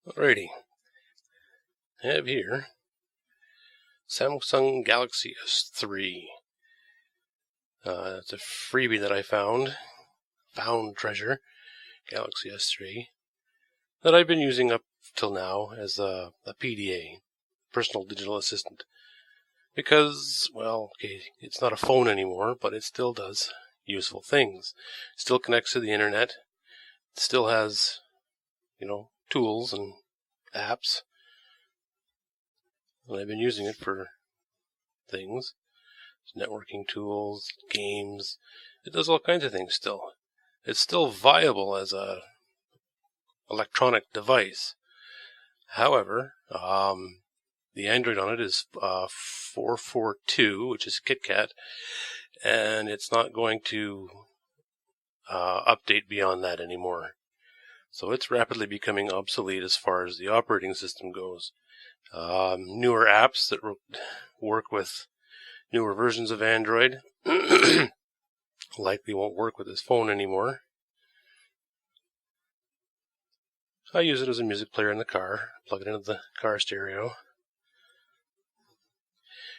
Alrighty, I have here Samsung Galaxy S3. It's a freebie that I found treasure, Galaxy S3, that I've been using up till now as a PDA, personal digital assistant. Because, well, okay, it's not a phone anymore, but it still does useful things. It still connects to the internet. It still has, tools and apps. And I've been using it for things. Networking tools, games. It does all kinds of things still. It's still viable as a electronic device. However, the Android on it is 4.4.2, which is KitKat, and it's not going to update beyond that anymore. So it's rapidly becoming obsolete as far as the operating system goes. Newer apps that work with newer versions of Android likely won't work with this phone anymore. So I use it as a music player in the car, plug it into the car stereo.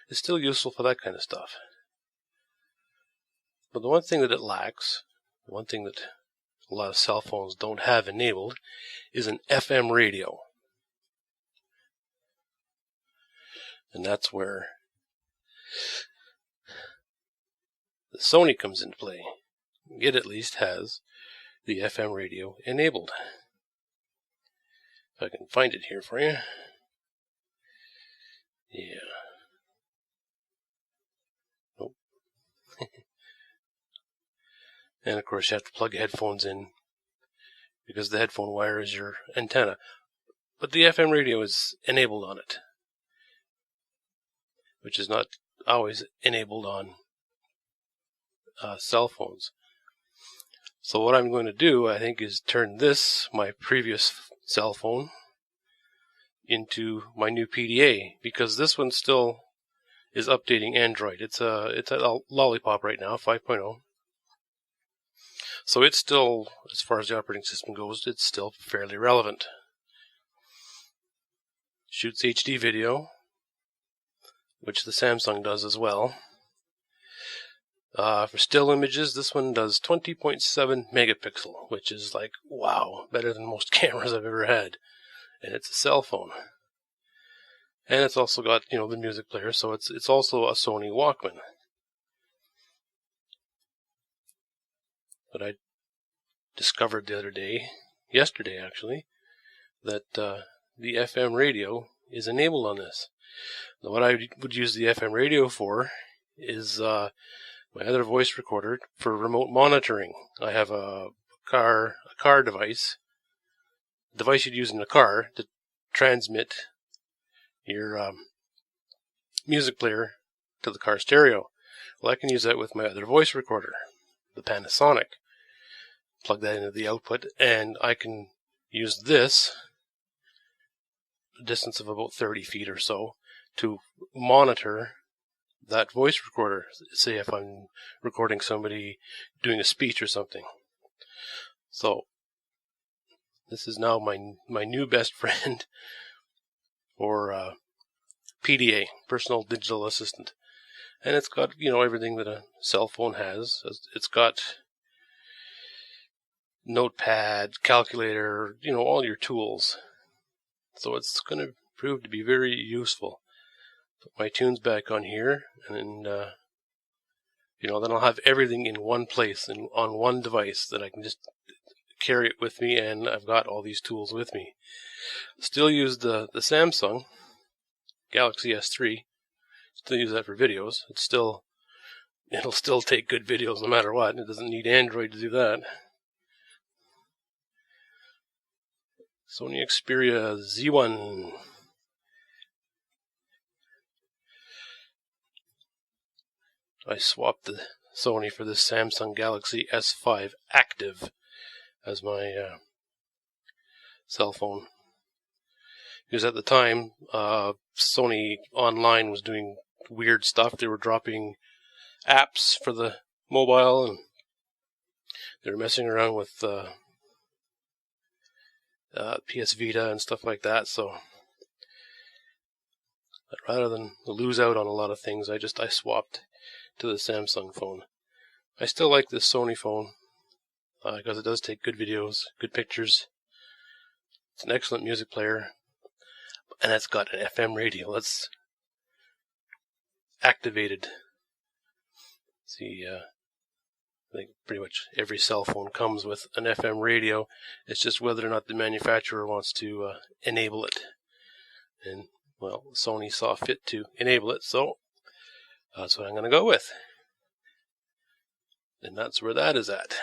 It's still useful for that kind of stuff. But the one thing that it lacks, the one thing that a lot of cell phones don't have enabled, is an FM radio. And that's where the Sony comes into play. It at least has the FM radio enabled. If I can find it here for you. Yeah. Nope. And of course you have to plug headphones in because the headphone wire is your antenna. But the FM radio is enabled on it, which is not always enabled on cell phones. So what I'm going to do, I think, is turn this, my previous cell phone, into my new PDA, because this one still is updating Android. It's a Lollipop right now, 5.0. So it's still, as far as the operating system goes, it's still fairly relevant. Shoots HD video, which the Samsung does as well. For still images, this one does 20.7 megapixel, which is like, wow, better than most cameras I've ever had. And it's a cell phone. And it's also got, the music player, so it's also a Sony Walkman. But I discovered the other day, yesterday actually, that the FM radio is enabled on this. Now, what I would use the FM radio for is my other voice recorder for remote monitoring. I have a car device, a device you'd use in a car to transmit your music player to the car stereo. Well, I can use that with my other voice recorder, the Panasonic. Plug that into the output, and I can use this, a distance of about 30 feet or so, to monitor that voice recorder. Say if I'm recording somebody doing a speech or something. So this is now my new best friend for PDA, personal digital assistant. And it's got, everything that a cell phone has. It's got notepad, calculator, all your tools. So it's going to prove to be very useful. Put my tunes back on here, and then I'll have everything in one place and on one device that I can just carry it with me, and I've got all these tools with me. Still use the Samsung Galaxy S3. Still use that for videos. It'll still take good videos no matter what. It doesn't need Android to do that. Sony Xperia Z1. I swapped the Sony for this Samsung Galaxy S5 Active as my cell phone. Because at the time, Sony Online was doing weird stuff. They were dropping apps for the mobile, and they were messing around with PS Vita and stuff like that. So rather than lose out on a lot of things, I swapped to the Samsung phone. I still like this Sony phone because it does take good videos, good pictures. It's an excellent music player, and it's got an FM radio that's activated. See, I think pretty much every cell phone comes with an FM radio. It's just whether or not the manufacturer wants to enable it. And, well, Sony saw fit to enable it, so that's what I'm going to go with. And that's where that is at.